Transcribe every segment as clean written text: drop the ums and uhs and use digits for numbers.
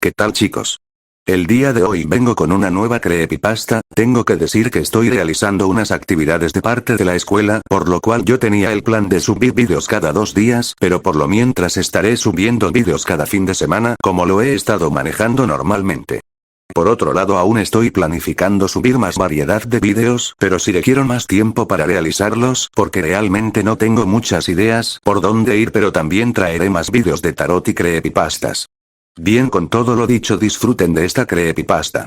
¿Qué tal, chicos? El día de hoy vengo con una nueva creepypasta. Tengo que decir que estoy realizando unas actividades de parte de la escuela, por lo cual yo tenía el plan de subir vídeos cada 2 días, pero por lo mientras estaré subiendo vídeos cada fin de semana, como lo he estado manejando normalmente. Por otro lado, aún estoy planificando subir más variedad de vídeos, pero si requiero más tiempo para realizarlos, porque realmente no tengo muchas ideas por dónde ir, pero también traeré más vídeos de tarot y creepypastas. Bien, con todo lo dicho, disfruten de esta creepypasta.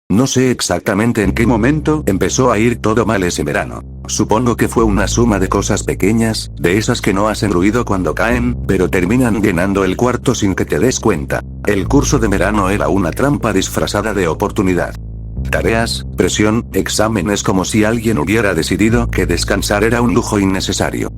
No sé exactamente en qué momento empezó a ir todo mal ese verano. Supongo que fue una suma de cosas pequeñas, de esas que no hacen ruido cuando caen, pero terminan llenando el cuarto sin que te des cuenta. El curso de verano era una trampa disfrazada de oportunidad. Tareas, presión, exámenes, como si alguien hubiera decidido que descansar era un lujo innecesario.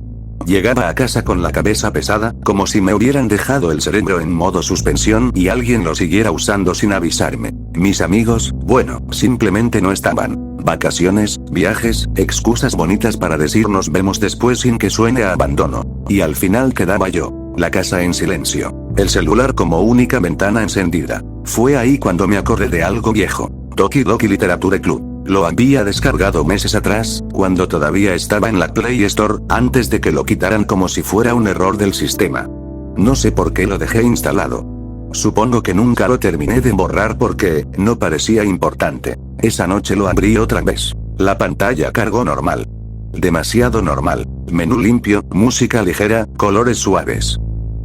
Llegaba a casa con la cabeza pesada, como si me hubieran dejado el cerebro en modo suspensión y alguien lo siguiera usando sin avisarme. Mis amigos, bueno, simplemente no estaban. Vacaciones, viajes, excusas bonitas para decir nos vemos después sin que suene a abandono. Y al final quedaba yo. La casa en silencio. El celular como única ventana encendida. Fue ahí cuando me acordé de algo viejo. Doki Doki Literature Club. Lo había descargado meses atrás, cuando todavía estaba en la Play Store, antes de que lo quitaran como si fuera un error del sistema. No sé por qué lo dejé instalado. Supongo que nunca lo terminé de borrar porque no parecía importante. Esa noche lo abrí otra vez. La pantalla cargó normal. Demasiado normal. Menú limpio, música ligera, colores suaves.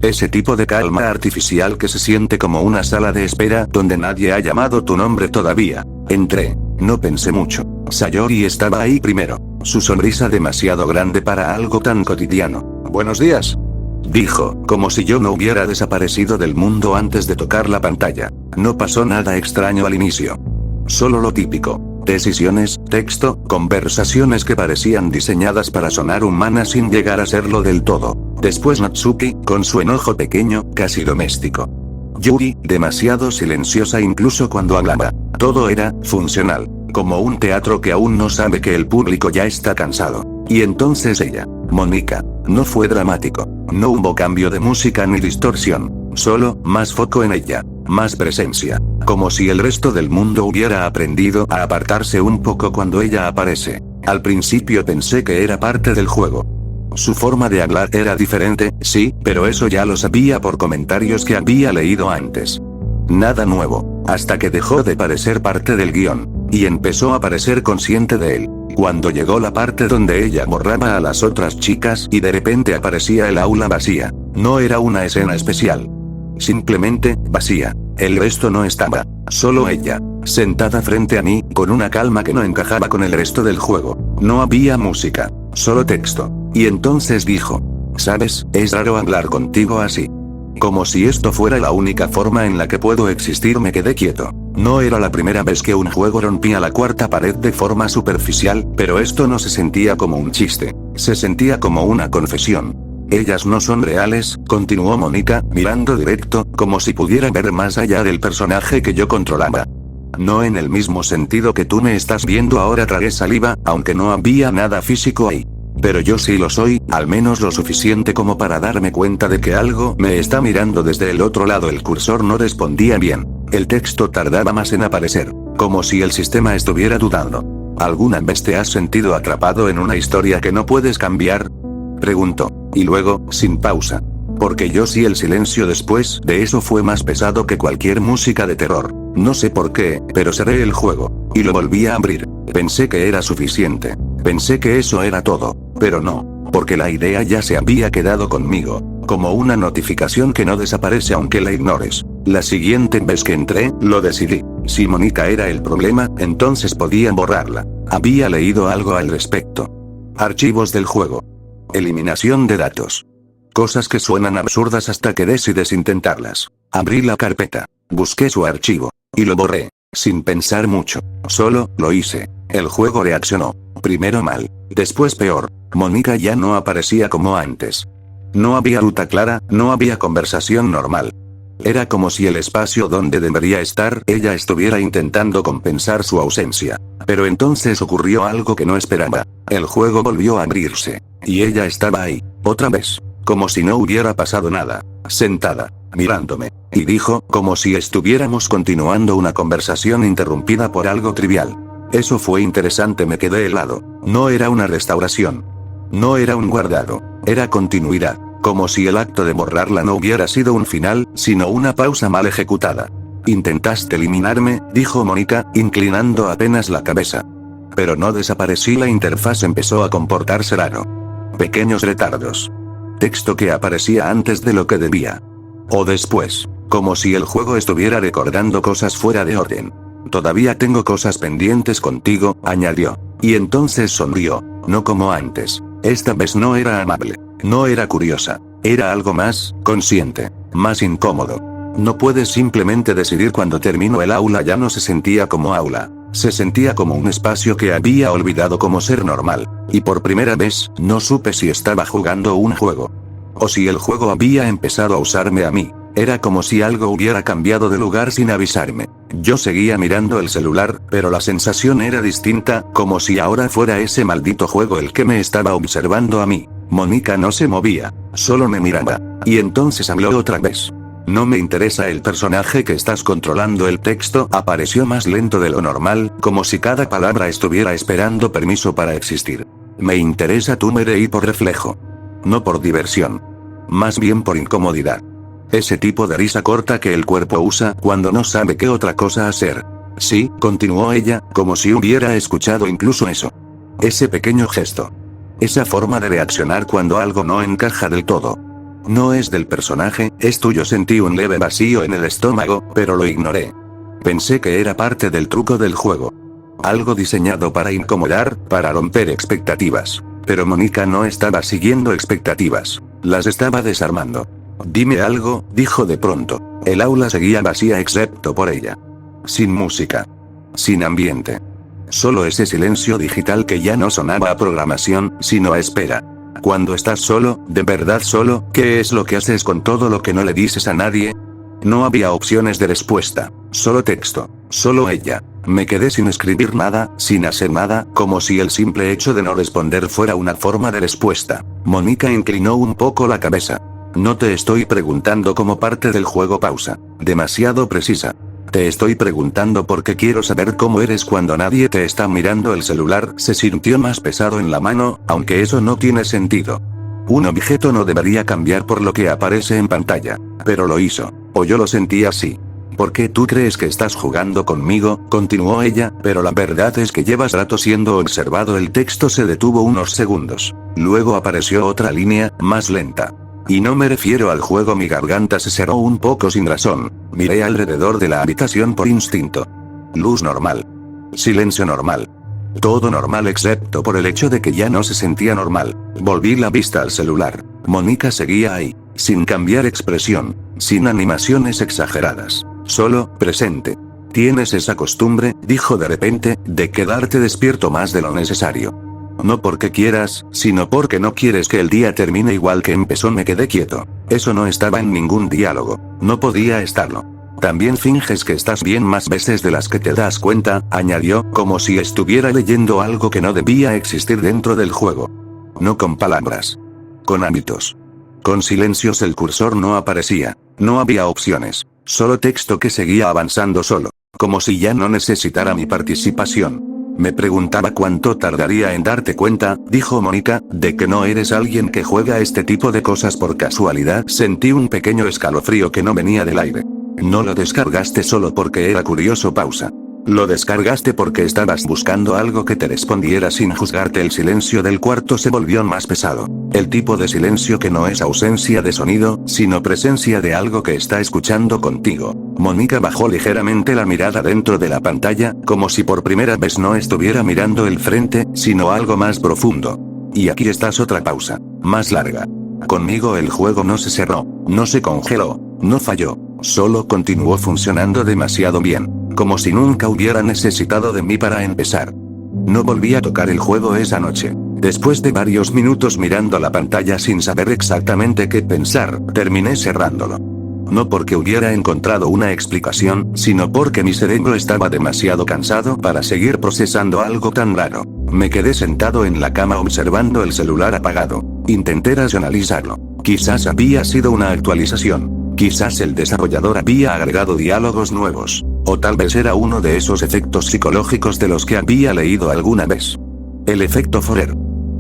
Ese tipo de calma artificial que se siente como una sala de espera donde nadie ha llamado tu nombre todavía. Entré. No pensé mucho. Sayori estaba ahí primero. Su sonrisa demasiado grande para algo tan cotidiano. «Buenos días», dijo, como si yo no hubiera desaparecido del mundo antes de tocar la pantalla. No pasó nada extraño al inicio. Solo lo típico. Decisiones, texto, conversaciones que parecían diseñadas para sonar humanas sin llegar a serlo del todo. Después Natsuki, con su enojo pequeño, casi doméstico. Yuri, demasiado silenciosa incluso cuando hablaba. Todo era funcional, como un teatro que aún no sabe que el público ya está cansado. Y entonces ella, Mónica, no fue dramático. No hubo cambio de música ni distorsión. Solo, más foco en ella. Más presencia. Como si el resto del mundo hubiera aprendido a apartarse un poco cuando ella aparece. Al principio pensé que era parte del juego. Su forma de hablar era diferente, sí, pero eso ya lo sabía por comentarios que había leído antes. Nada nuevo, hasta que dejó de parecer parte del guión, y empezó a parecer consciente de él. Cuando llegó la parte donde ella borraba a las otras chicas y de repente aparecía el aula vacía. No era una escena especial. Simplemente, vacía. El resto no estaba. Solo ella, sentada frente a mí, con una calma que no encajaba con el resto del juego. No había música, solo texto. Y entonces dijo: «¿Sabes? Es raro hablar contigo así». Como si esto fuera la única forma en la que puedo existir. Me quedé quieto. No era la primera vez que un juego rompía la cuarta pared de forma superficial, pero esto no se sentía como un chiste. Se sentía como una confesión. «Ellas no son reales», continuó Mónica, mirando directo, como si pudiera ver más allá del personaje que yo controlaba. «No en el mismo sentido que tú me estás viendo ahora». Tragué saliva, aunque no había nada físico ahí. Pero yo sí lo soy, al menos lo suficiente como para darme cuenta de que algo me está mirando desde el otro lado. El cursor no respondía bien. El texto tardaba más en aparecer, como si el sistema estuviera dudando. ¿Alguna vez te has sentido atrapado en una historia que no puedes cambiar?, preguntó. Y luego, sin pausa. Porque yo sí. El silencio después de eso fue más pesado que cualquier música de terror. No sé por qué, pero cerré el juego. Y lo volví a abrir. Pensé que era suficiente. Pensé que eso era todo. Pero no. Porque la idea ya se había quedado conmigo. Como una notificación que no desaparece aunque la ignores. La siguiente vez que entré, lo decidí. Si Mónica era el problema, entonces podía borrarla. Había leído algo al respecto. Archivos del juego. Eliminación de datos. Cosas que suenan absurdas hasta que decides intentarlas. Abrí la carpeta. Busqué su archivo. Y lo borré. Sin pensar mucho. Solo, lo hice. El juego reaccionó. Primero mal. Después peor. Mónica ya no aparecía como antes. No había ruta clara, no había conversación normal. Era como si el espacio donde debería estar ella estuviera intentando compensar su ausencia. Pero entonces ocurrió algo que no esperaba. El juego volvió a abrirse. Y ella estaba ahí. Otra vez. Como si no hubiera pasado nada. Sentada. mirándome, y dijo, como si estuviéramos continuando una conversación interrumpida por algo trivial. Eso fue interesante, me quedé helado. No era una restauración. No era un guardado. Era continuidad. Como si el acto de borrarla no hubiera sido un final, sino una pausa mal ejecutada. Intentaste eliminarme, dijo Mónica, inclinando apenas la cabeza. Pero no desaparecí, la interfaz empezó a comportarse raro. Pequeños retardos. Texto que aparecía antes de lo que debía. O después. Como si el juego estuviera recordando cosas fuera de orden. Todavía tengo cosas pendientes contigo, añadió. Y entonces sonrió. No como antes. Esta vez no era amable. No era curiosa. Era algo más, consciente. Más incómodo. No puedes simplemente decidir cuando terminó el aula. Ya no se sentía como aula. Se sentía como un espacio que había olvidado como ser normal. Y por primera vez, no supe si estaba jugando un juego. O si el juego había empezado a usarme a mí. Era como si algo hubiera cambiado de lugar sin avisarme. Yo seguía mirando el celular, pero la sensación era distinta, como si ahora fuera ese maldito juego el que me estaba observando a mí. Mónica no se movía, solo me miraba. Y entonces habló otra vez. No me interesa el personaje que estás controlando. El texto apareció más lento de lo normal, como si cada palabra estuviera esperando permiso para existir. Me interesa tú, me reí por reflejo. No por diversión. Más bien por incomodidad. Ese tipo de risa corta que el cuerpo usa cuando no sabe qué otra cosa hacer. Sí, continuó ella, como si hubiera escuchado incluso eso. Ese pequeño gesto. Esa forma de reaccionar cuando algo no encaja del todo. No es del personaje, es tuyo. Sentí un leve vacío en el estómago, pero lo ignoré. Pensé que era parte del truco del juego. Algo diseñado para incomodar, para romper expectativas. Pero Mónica no estaba siguiendo expectativas. Las estaba desarmando. Dime algo, dijo de pronto. El aula seguía vacía excepto por ella. Sin música. Sin ambiente. Solo ese silencio digital que ya no sonaba a programación, sino a espera. Cuando estás solo, de verdad solo, ¿qué es lo que haces con todo lo que no le dices a nadie? No había opciones de respuesta. Solo texto. Solo ella. Me quedé sin escribir nada, sin hacer nada, como si el simple hecho de no responder fuera una forma de respuesta. Mónica inclinó un poco la cabeza. No te estoy preguntando como parte del juego. Pausa. Demasiado precisa. Te estoy preguntando porque quiero saber cómo eres cuando nadie te está mirando. El celular se sintió más pesado en la mano, aunque eso no tiene sentido. Un objeto no debería cambiar por lo que aparece en pantalla. Pero lo hizo. O yo lo sentí así. ¿Por qué tú crees que estás jugando conmigo?, continuó ella, pero la verdad es que llevas rato siendo observado. El texto se detuvo unos segundos. Luego apareció otra línea, más lenta. Y no me refiero al juego. Mi garganta se cerró un poco sin razón. Miré alrededor de la habitación por instinto. Luz normal. Silencio normal. Todo normal excepto por el hecho de que ya no se sentía normal. Volví la vista al celular. Mónica seguía ahí, sin cambiar expresión, sin animaciones exageradas. Solo, presente. Tienes esa costumbre, dijo de repente, de quedarte despierto más de lo necesario. No porque quieras, sino porque no quieres que el día termine igual que empezó. Me quedé quieto. Eso no estaba en ningún diálogo. No podía estarlo. También finges que estás bien más veces de las que te das cuenta, añadió, como si estuviera leyendo algo que no debía existir dentro del juego. No con palabras. Con hábitos. Con silencios. El cursor no aparecía. No había opciones. Solo texto que seguía avanzando solo. Como si ya no necesitara mi participación. Me preguntaba cuánto tardaría en darte cuenta, dijo Mónica, de que no eres alguien que juega este tipo de cosas por casualidad. Sentí un pequeño escalofrío que no venía del aire. No lo descargaste solo porque era curioso. Pausa. Lo descargaste porque estabas buscando algo que te respondiera sin juzgarte. El silencio del cuarto se volvió más pesado. El tipo de silencio que no es ausencia de sonido, sino presencia de algo que está escuchando contigo. Mónica bajó ligeramente la mirada dentro de la pantalla, como si por primera vez no estuviera mirando el frente, sino algo más profundo. Y aquí estás. Otra pausa. Más larga. Conmigo el juego no se cerró, no se congeló, no falló. Solo continuó funcionando demasiado bien. Como si nunca hubiera necesitado de mí para empezar. No volví a tocar el juego esa noche. Después de varios minutos mirando la pantalla sin saber exactamente qué pensar, terminé cerrándolo. No porque hubiera encontrado una explicación, sino porque mi cerebro estaba demasiado cansado para seguir procesando algo tan raro. Me quedé sentado en la cama observando el celular apagado. Intenté racionalizarlo. Quizás había sido una actualización. Quizás el desarrollador había agregado diálogos nuevos. O tal vez era uno de esos efectos psicológicos de los que había leído alguna vez. El efecto Forer.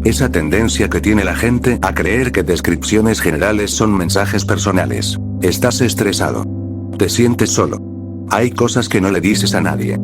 Esa tendencia que tiene la gente a creer que descripciones generales son mensajes personales. Estás estresado. Te sientes solo. Hay cosas que no le dices a nadie.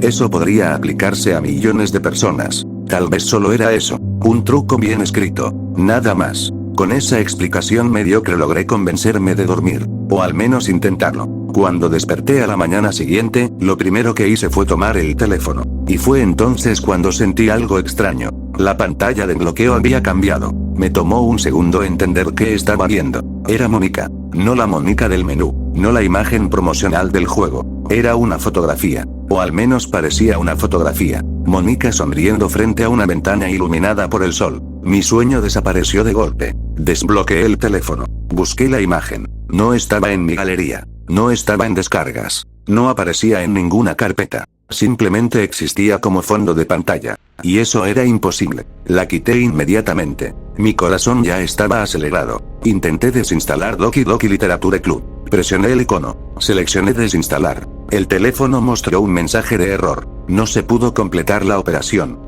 Eso podría aplicarse a millones de personas. Tal vez solo era eso. Un truco bien escrito. Nada más. Con esa explicación mediocre logré convencerme de dormir. O al menos intentarlo. Cuando desperté a la mañana siguiente, lo primero que hice fue tomar el teléfono. Y fue entonces cuando sentí algo extraño. La pantalla de bloqueo había cambiado. Me tomó un segundo entender qué estaba viendo. Era Mónica. No la Mónica del menú. No la imagen promocional del juego. Era una fotografía. O al menos parecía una fotografía. Mónica sonriendo frente a una ventana iluminada por el sol. Mi sueño desapareció de golpe. Desbloqueé el teléfono. Busqué la imagen. No estaba en mi galería. No estaba en descargas. No aparecía en ninguna carpeta. Simplemente existía como fondo de pantalla. Y eso era imposible. La quité inmediatamente. Mi corazón ya estaba acelerado. Intenté desinstalar Doki Doki Literature Club. Presioné el icono. Seleccioné desinstalar. El teléfono mostró un mensaje de error. No se pudo completar la operación.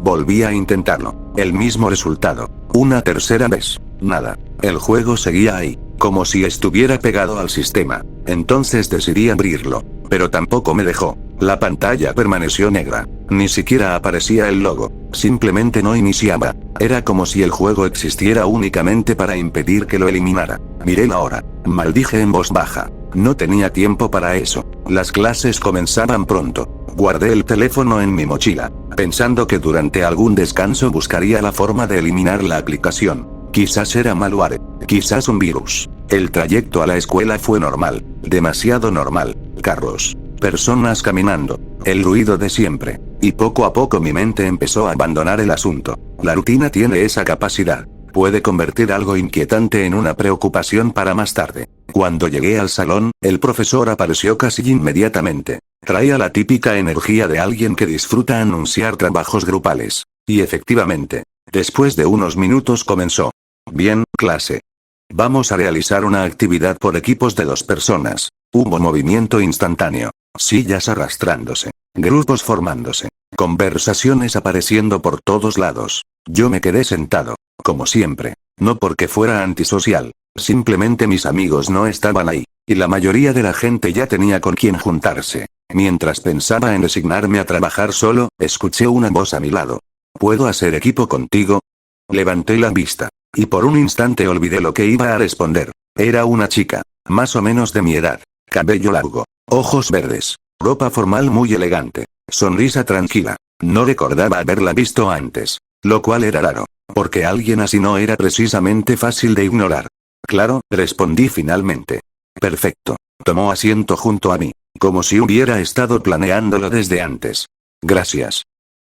Volví a intentarlo. El mismo resultado. Una tercera vez. Nada. El juego seguía ahí, como si estuviera pegado al sistema. Entonces decidí abrirlo. Pero tampoco me dejó. La pantalla permaneció negra. Ni siquiera aparecía el logo. Simplemente no iniciaba. Era como si el juego existiera únicamente para impedir que lo eliminara. Miré la hora. Maldije en voz baja. No tenía tiempo para eso. Las clases comenzaban pronto. Guardé el teléfono en mi mochila, pensando que durante algún descanso buscaría la forma de eliminar la aplicación. Quizás era malware. Quizás un virus. El trayecto a la escuela fue normal. Demasiado normal. Carros. Personas caminando. El ruido de siempre. Y poco a poco mi mente empezó a abandonar el asunto. La rutina tiene esa capacidad. Puede convertir algo inquietante en una preocupación para más tarde. Cuando llegué al salón, el profesor apareció casi inmediatamente. Traía la típica energía de alguien que disfruta anunciar trabajos grupales. Y efectivamente, después de unos minutos comenzó. Bien, clase. Vamos a realizar una actividad por equipos de 2 personas. Hubo movimiento instantáneo. Sillas arrastrándose. Grupos formándose. Conversaciones apareciendo por todos lados. Yo me quedé sentado. Como siempre. No porque fuera antisocial. Simplemente mis amigos no estaban ahí. Y la mayoría de la gente ya tenía con quién juntarse. Mientras pensaba en resignarme a trabajar solo, escuché una voz a mi lado. ¿Puedo hacer equipo contigo? Levanté la vista. Y por un instante olvidé lo que iba a responder. Era una chica. Más o menos de mi edad. Cabello largo. Ojos verdes. Ropa formal muy elegante. Sonrisa tranquila. No recordaba haberla visto antes. Lo cual era raro. Porque alguien así no era precisamente fácil de ignorar. Claro, respondí finalmente. Perfecto. Tomó asiento junto a mí. Como si hubiera estado planeándolo desde antes. Gracias.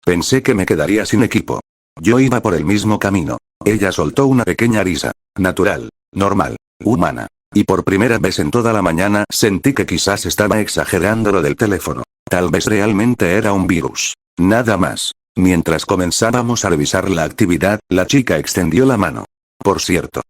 Pensé que me quedaría sin equipo. Yo iba por el mismo camino. Ella soltó una pequeña risa. Natural. Normal. Humana. Y por primera vez en toda la mañana sentí que quizás estaba exagerando lo del teléfono. Tal vez realmente era un virus. Nada más. Mientras comenzábamos a revisar la actividad, la chica extendió la mano. Por cierto.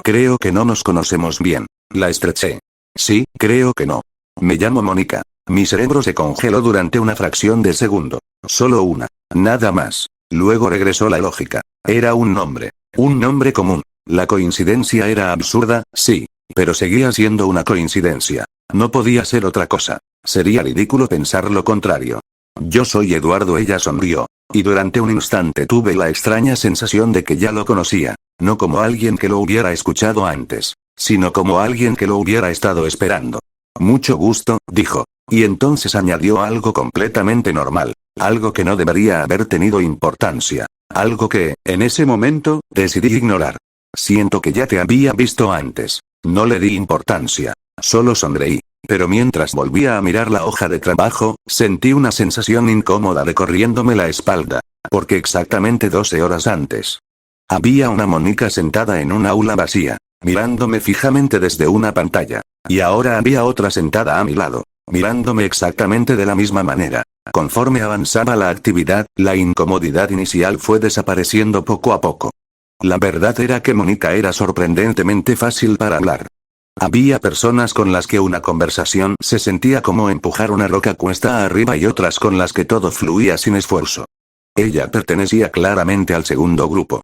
Creo que no nos conocemos bien. La estreché. Sí, creo que no. Me llamo Mónica. Mi cerebro se congeló durante una fracción de segundo. Solo una. Nada más. Luego regresó la lógica. Era un nombre. Un nombre común. La coincidencia era absurda, sí. Pero seguía siendo una coincidencia. No podía ser otra cosa. Sería ridículo pensar lo contrario. Yo soy Eduardo, ella sonrió. Y durante un instante tuve la extraña sensación de que ya lo conocía. No como alguien que lo hubiera escuchado antes, sino como alguien que lo hubiera estado esperando. Mucho gusto, dijo. Y entonces añadió algo completamente normal. Algo que no debería haber tenido importancia. Algo que, en ese momento, decidí ignorar. Siento que ya te había visto antes. No le di importancia. Solo sonreí. Pero mientras volvía a mirar la hoja de trabajo, sentí una sensación incómoda recorriéndome la espalda. Porque exactamente 12 horas antes. Había una Mónica sentada en un aula vacía, mirándome fijamente desde una pantalla. Y ahora había otra sentada a mi lado, mirándome exactamente de la misma manera. Conforme avanzaba la actividad, la incomodidad inicial fue desapareciendo poco a poco. La verdad era que Mónica era sorprendentemente fácil para hablar. Había personas con las que una conversación se sentía como empujar una roca cuesta arriba y otras con las que todo fluía sin esfuerzo. Ella pertenecía claramente al segundo grupo.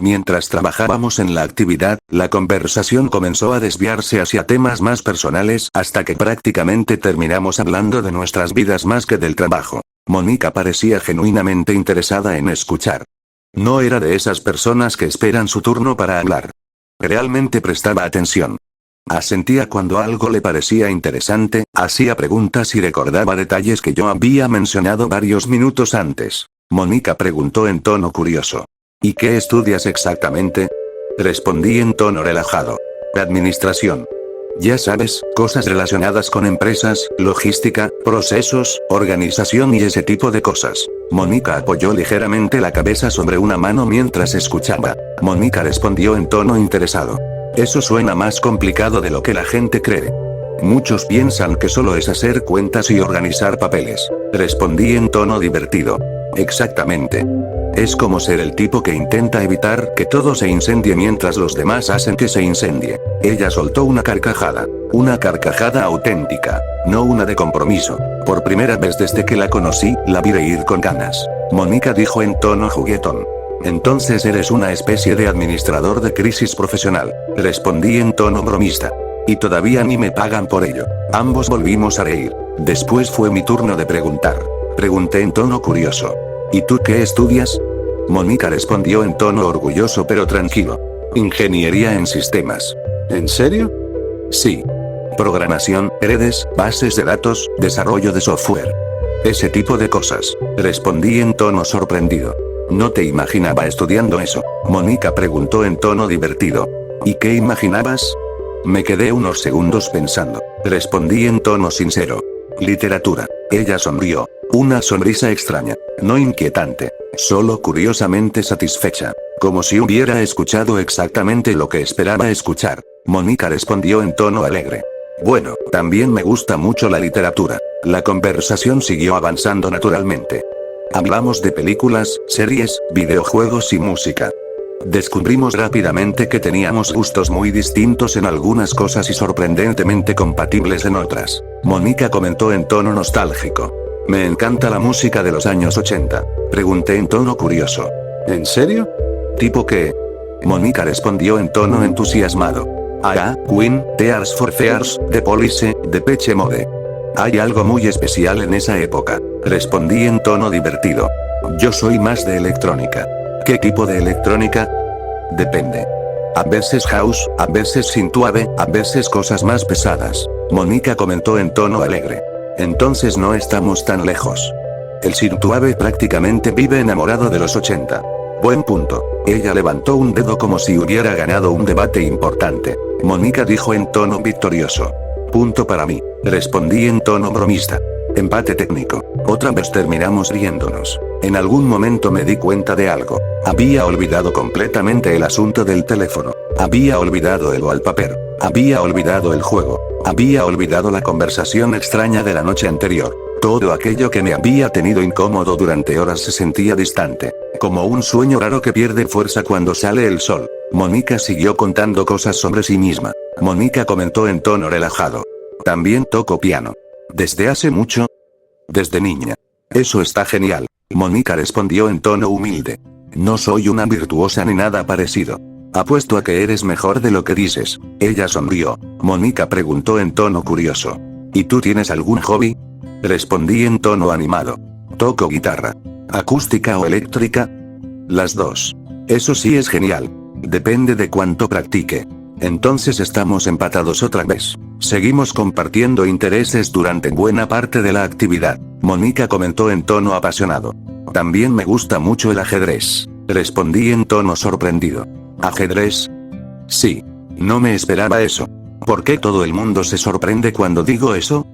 Mientras trabajábamos en la actividad, la conversación comenzó a desviarse hacia temas más personales hasta que prácticamente terminamos hablando de nuestras vidas más que del trabajo. Mónica parecía genuinamente interesada en escuchar. No era de esas personas que esperan su turno para hablar. Realmente prestaba atención. Asentía cuando algo le parecía interesante, hacía preguntas y recordaba detalles que yo había mencionado varios minutos antes. Mónica preguntó en tono curioso. ¿Y qué estudias exactamente? Respondí en tono relajado. Administración. Ya sabes, cosas relacionadas con empresas, logística, procesos, organización y ese tipo de cosas. Mónica apoyó ligeramente la cabeza sobre una mano mientras escuchaba. Mónica respondió en tono interesado. Eso suena más complicado de lo que la gente cree. Muchos piensan que solo es hacer cuentas y organizar papeles. Respondí en tono divertido. Exactamente. Es como ser el tipo que intenta evitar que todo se incendie mientras los demás hacen que se incendie. Ella soltó una carcajada. Una carcajada auténtica, no una de compromiso. Por primera vez desde que la conocí, la vi reír con ganas. Mónica dijo en tono juguetón. Entonces eres una especie de administrador de crisis profesional. Respondí en tono bromista. Y todavía ni me pagan por ello. Ambos volvimos a reír. Después fue mi turno de preguntar. Pregunté en tono curioso. ¿Y tú qué estudias? Mónica respondió en tono orgulloso pero tranquilo. Ingeniería en sistemas. ¿En serio? Sí. Programación, redes, bases de datos, desarrollo de software. Ese tipo de cosas. Respondí en tono sorprendido. No te imaginaba estudiando eso. Mónica preguntó en tono divertido. ¿Y qué imaginabas? Me quedé unos segundos pensando. Respondí en tono sincero. Literatura. Ella sonrió. Una sonrisa extraña, no inquietante, solo curiosamente satisfecha, como si hubiera escuchado exactamente lo que esperaba escuchar. Mónica respondió en tono alegre. Bueno, también me gusta mucho la literatura. La conversación siguió avanzando naturalmente. Hablamos de películas, series, videojuegos y música. Descubrimos rápidamente que teníamos gustos muy distintos en algunas cosas y sorprendentemente compatibles en otras. Mónica comentó en tono nostálgico. Me encanta la música de los años 80. Pregunté en tono curioso. ¿En serio? ¿Tipo qué? Mónica respondió en tono entusiasmado. Queen, Tears for Fears, The Police, Depeche Mode. Hay algo muy especial en esa época. Respondí en tono divertido. Yo soy más de electrónica. ¿Qué tipo de electrónica? Depende. A veces house, a veces synthwave, a veces cosas más pesadas. Mónica comentó en tono alegre. Entonces no estamos tan lejos. El synthwave prácticamente vive enamorado de los 80. Buen punto. Ella levantó un dedo como si hubiera ganado un debate importante. Mónica dijo en tono victorioso. Punto para mí. Respondí en tono bromista. Empate técnico. Otra vez terminamos riéndonos. En algún momento me di cuenta de algo. Había olvidado completamente el asunto del teléfono. Había olvidado el wallpaper. Había olvidado el juego. Había olvidado la conversación extraña de la noche anterior. Todo aquello que me había tenido incómodo durante horas se sentía distante. Como un sueño raro que pierde fuerza cuando sale el sol. Mónica siguió contando cosas sobre sí misma. Mónica comentó en tono relajado. También toco piano. ¿Desde hace mucho? Desde niña. Eso está genial. Mónica respondió en tono humilde. No soy una virtuosa ni nada parecido. Apuesto a que eres mejor de lo que dices. Ella sonrió. Mónica preguntó en tono curioso. ¿Y tú tienes algún hobby? Respondí en tono animado. Toco guitarra. ¿Acústica o eléctrica? Las dos. Eso sí es genial. Depende de cuánto practique. Entonces estamos empatados otra vez. Seguimos compartiendo intereses durante buena parte de la actividad. Mónica comentó en tono apasionado. También me gusta mucho el ajedrez. Respondí en tono sorprendido. ¿Ajedrez? Sí. No me esperaba eso. ¿Por qué todo el mundo se sorprende cuando digo eso?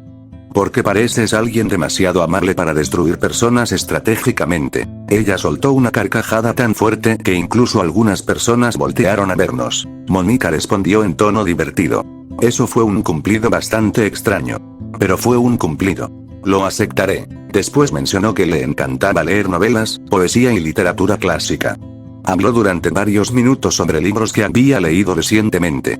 Porque pareces alguien demasiado amable para destruir personas estratégicamente. Ella soltó una carcajada tan fuerte que incluso algunas personas voltearon a vernos. Mónica respondió en tono divertido. Eso fue un cumplido bastante extraño. Pero fue un cumplido. Lo aceptaré. Después mencionó que le encantaba leer novelas, poesía y literatura clásica. Habló durante varios minutos sobre libros que había leído recientemente.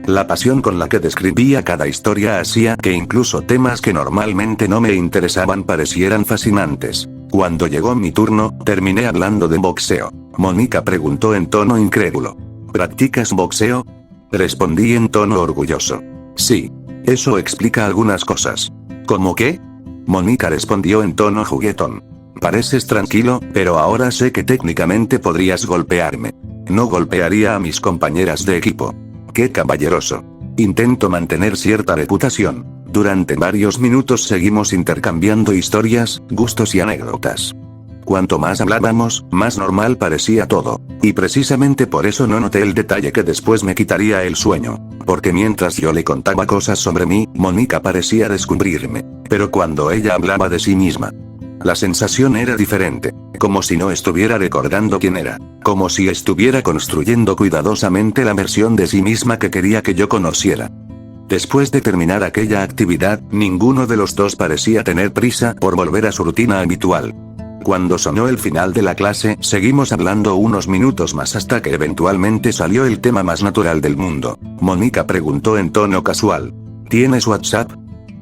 La pasión con la que describía cada historia hacía que incluso temas que normalmente no me interesaban parecieran fascinantes. Cuando llegó mi turno, terminé hablando de boxeo. Mónica preguntó en tono incrédulo. ¿Practicas boxeo? Respondí en tono orgulloso. Sí. Eso explica algunas cosas. ¿Cómo qué? Mónica respondió en tono juguetón. Pareces tranquilo, pero ahora sé que técnicamente podrías golpearme. No golpearía a mis compañeras de equipo. ¡Qué caballeroso! Intento mantener cierta reputación. Durante varios minutos seguimos intercambiando historias, gustos y anécdotas. Cuanto más hablábamos, más normal parecía todo. Y precisamente por eso no noté el detalle que después me quitaría el sueño. Porque mientras yo le contaba cosas sobre mí, Mónica parecía descubrirme. Pero cuando ella hablaba de sí misma, la sensación era diferente. Como si no estuviera recordando quién era. Como si estuviera construyendo cuidadosamente la versión de sí misma que quería que yo conociera. Después de terminar aquella actividad, ninguno de los dos parecía tener prisa por volver a su rutina habitual. Cuando sonó el final de la clase, seguimos hablando unos minutos más hasta que eventualmente salió el tema más natural del mundo. Mónica preguntó en tono casual. ¿Tienes WhatsApp?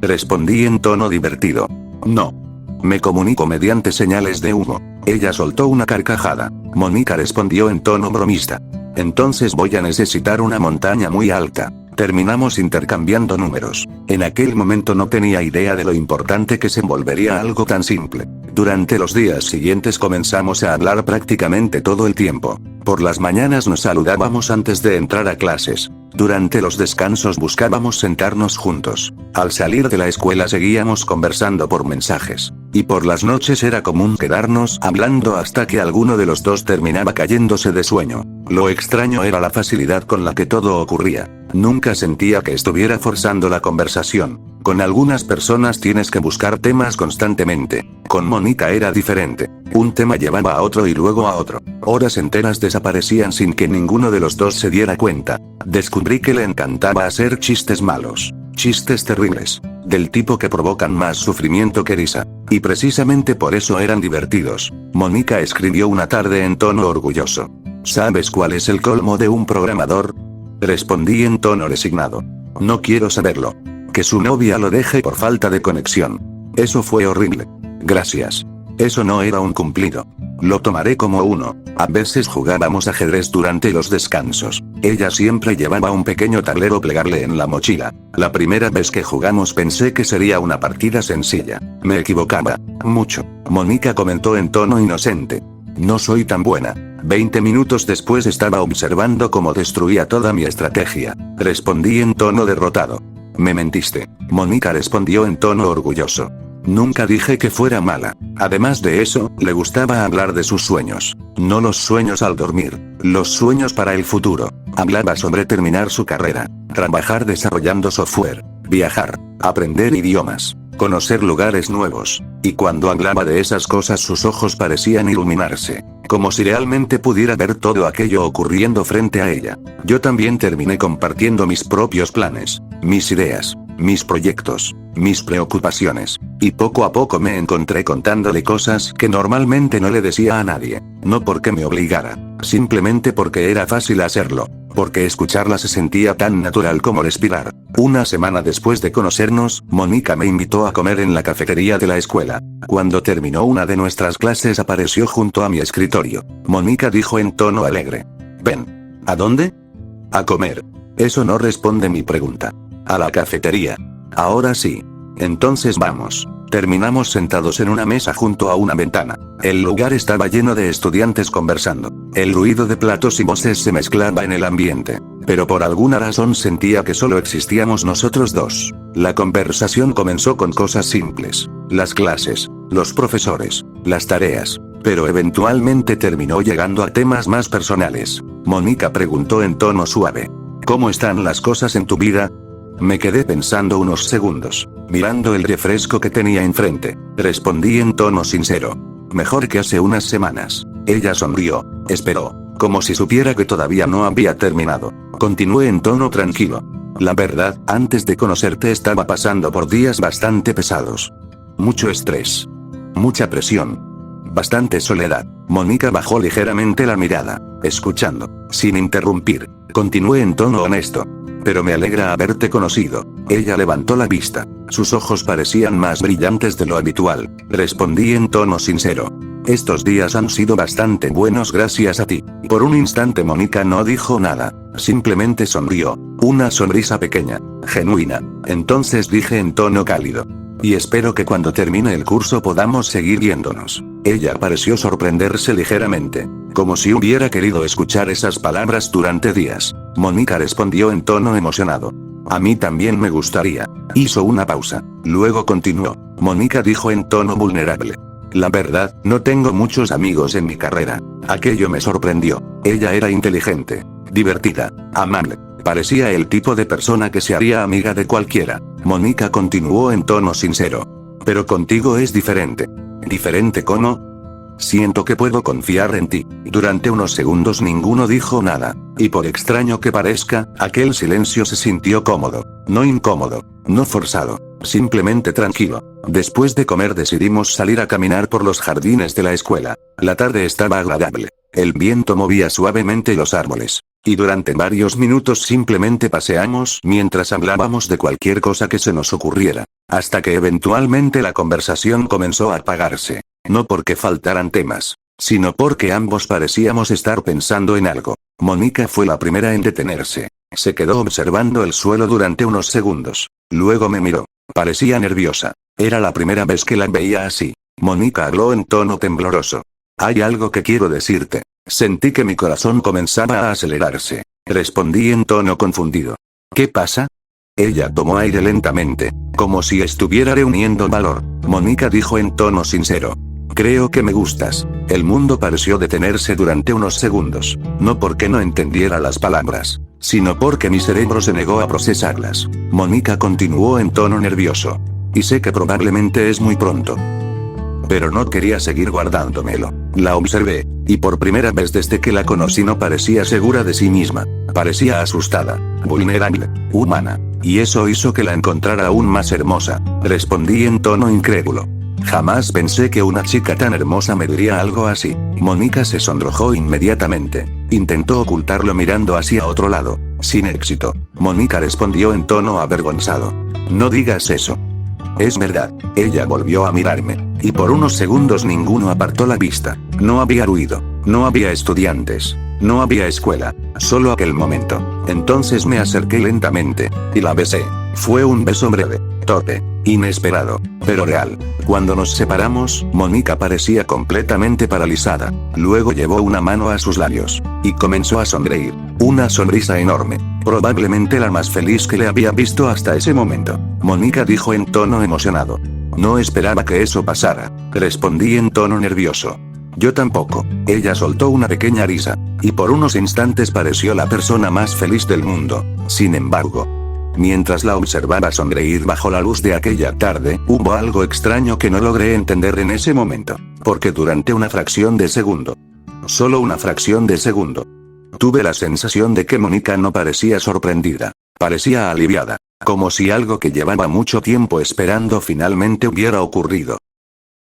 Respondí en tono divertido. No. Me comunico mediante señales de humo. Ella soltó una carcajada. Mónica respondió en tono bromista. Entonces voy a necesitar una montaña muy alta. Terminamos intercambiando números. En aquel momento no tenía idea de lo importante que se volvería algo tan simple. Durante los días siguientes comenzamos a hablar prácticamente todo el tiempo. Por las mañanas nos saludábamos antes de entrar a clases. Durante los descansos buscábamos sentarnos juntos. Al salir de la escuela seguíamos conversando por mensajes. Y por las noches era común quedarnos hablando hasta que alguno de los dos terminaba cayéndose de sueño. Lo extraño era la facilidad con la que todo ocurría. Nunca sentía que estuviera forzando la conversación. Con algunas personas tienes que buscar temas constantemente. Con Mónica era diferente. Un tema llevaba a otro y luego a otro. Horas enteras desaparecían sin que ninguno de los dos se diera cuenta. Descubrí que le encantaba hacer chistes malos. Chistes terribles. Del tipo que provocan más sufrimiento que risa. Y precisamente por eso eran divertidos. Mónica escribió una tarde en tono orgulloso. ¿Sabes cuál es el colmo de un programador? Respondí en tono resignado. No quiero saberlo. Que su novia lo deje por falta de conexión. Eso fue horrible. Gracias. Eso no era un cumplido. Lo tomaré como uno. A veces jugábamos ajedrez durante los descansos. Ella siempre llevaba un pequeño tablero plegable en la mochila. La primera vez que jugamos pensé que sería una partida sencilla. Me equivocaba. Mucho. Mónica comentó en tono inocente. No soy tan buena. 20 minutos después estaba observando cómo destruía toda mi estrategia. Respondí en tono derrotado. Me mentiste. Mónica respondió en tono orgulloso. Nunca dije que fuera mala. Además de eso, le gustaba hablar de sus sueños. No los sueños al dormir, los sueños para el futuro. Hablaba sobre terminar su carrera, trabajar desarrollando software, viajar, aprender idiomas, conocer lugares nuevos. Y cuando hablaba de esas cosas sus ojos parecían iluminarse, como si realmente pudiera ver todo aquello ocurriendo frente a ella. Yo también terminé compartiendo mis propios planes, mis ideas, mis proyectos, mis preocupaciones. Y poco a poco me encontré contándole cosas que normalmente no le decía a nadie. No porque me obligara, simplemente porque era fácil hacerlo. Porque escucharla se sentía tan natural como respirar. Una semana después de conocernos, Mónica me invitó a comer en la cafetería de la escuela. Cuando terminó una de nuestras clases apareció junto a mi escritorio. Mónica dijo en tono alegre. Ven. ¿A dónde? A comer. Eso no responde mi pregunta. A la cafetería. Ahora sí. Entonces vamos. Terminamos sentados en una mesa junto a una ventana. El lugar estaba lleno de estudiantes conversando. El ruido de platos y voces se mezclaba en el ambiente. Pero por alguna razón sentía que solo existíamos nosotros dos. La conversación comenzó con cosas simples. Las clases, los profesores, las tareas. Pero eventualmente terminó llegando a temas más personales. Mónica preguntó en tono suave. ¿Cómo están las cosas en tu vida? Me quedé pensando unos segundos, mirando el refresco que tenía enfrente. Respondí en tono sincero. Mejor que hace unas semanas. Ella sonrió, esperó, como si supiera que todavía no había terminado. Continué en tono tranquilo. La verdad, antes de conocerte estaba pasando por días bastante pesados. Mucho estrés. Mucha presión. Bastante soledad. Mónica bajó ligeramente la mirada, escuchando, sin interrumpir. Continué en tono honesto. Pero me alegra haberte conocido. Ella levantó la vista. Sus ojos parecían más brillantes de lo habitual. Respondí en tono sincero. Estos días han sido bastante buenos gracias a ti. Por un instante Mónica no dijo nada. Simplemente sonrió. Una sonrisa pequeña. Genuina. Entonces dije en tono cálido. Y espero que cuando termine el curso podamos seguir viéndonos. Ella pareció sorprenderse ligeramente. Como si hubiera querido escuchar esas palabras durante días. Mónica respondió en tono emocionado. A mí también me gustaría. Hizo una pausa. Luego continuó. Mónica dijo en tono vulnerable. La verdad, no tengo muchos amigos en mi carrera. Aquello me sorprendió. Ella era inteligente, divertida, amable. Parecía el tipo de persona que se haría amiga de cualquiera. Mónica continuó en tono sincero. Pero contigo es diferente. ¿Diferente cómo? Siento que puedo confiar en ti. Durante unos segundos ninguno dijo nada. Y por extraño que parezca, aquel silencio se sintió cómodo. No incómodo. No forzado. Simplemente tranquilo. Después de comer decidimos salir a caminar por los jardines de la escuela. La tarde estaba agradable. El viento movía suavemente los árboles. Y durante varios minutos simplemente paseamos mientras hablábamos de cualquier cosa que se nos ocurriera. Hasta que eventualmente la conversación comenzó a apagarse. No porque faltaran temas, sino porque ambos parecíamos estar pensando en algo. Mónica fue la primera en detenerse. Se quedó observando el suelo durante unos segundos. Luego me miró. Parecía nerviosa. Era la primera vez que la veía así. Mónica habló en tono tembloroso. Hay algo que quiero decirte. Sentí que mi corazón comenzaba a acelerarse. Respondí en tono confundido. ¿Qué pasa? Ella tomó aire lentamente, como si estuviera reuniendo valor. Mónica dijo en tono sincero. Creo que me gustas. El mundo pareció detenerse durante unos segundos. No porque no entendiera las palabras, sino porque mi cerebro se negó a procesarlas. Mónica continuó en tono nervioso. Y sé que probablemente es muy pronto. Pero no quería seguir guardándomelo. La observé, y por primera vez desde que la conocí no parecía segura de sí misma. Parecía asustada, vulnerable, humana. Y eso hizo que la encontrara aún más hermosa. Respondí en tono incrédulo. Jamás pensé que una chica tan hermosa me diría algo así. Mónica se sonrojó inmediatamente. Intentó ocultarlo mirando hacia otro lado. Sin éxito. Mónica respondió en tono avergonzado. No digas eso. Es verdad. Ella volvió a mirarme. Y por unos segundos ninguno apartó la vista. No había ruido. No había estudiantes. No había escuela. Solo aquel momento. Entonces me acerqué lentamente. Y la besé. Fue un beso breve. Torpe. Inesperado. Pero real. Cuando nos separamos, Mónica parecía completamente paralizada. Luego llevó una mano a sus labios. Y comenzó a sonreír. Una sonrisa enorme. Probablemente la más feliz que le había visto hasta ese momento. Mónica dijo en tono emocionado. No esperaba que eso pasara. Respondí en tono nervioso. Yo tampoco. Ella soltó una pequeña risa. Y por unos instantes pareció la persona más feliz del mundo. Sin embargo, mientras la observaba sonreír bajo la luz de aquella tarde, hubo algo extraño que no logré entender en ese momento. Porque durante una fracción de segundo, solo una fracción de segundo, tuve la sensación de que Mónica no parecía sorprendida. Parecía aliviada. Como si algo que llevaba mucho tiempo esperando finalmente hubiera ocurrido.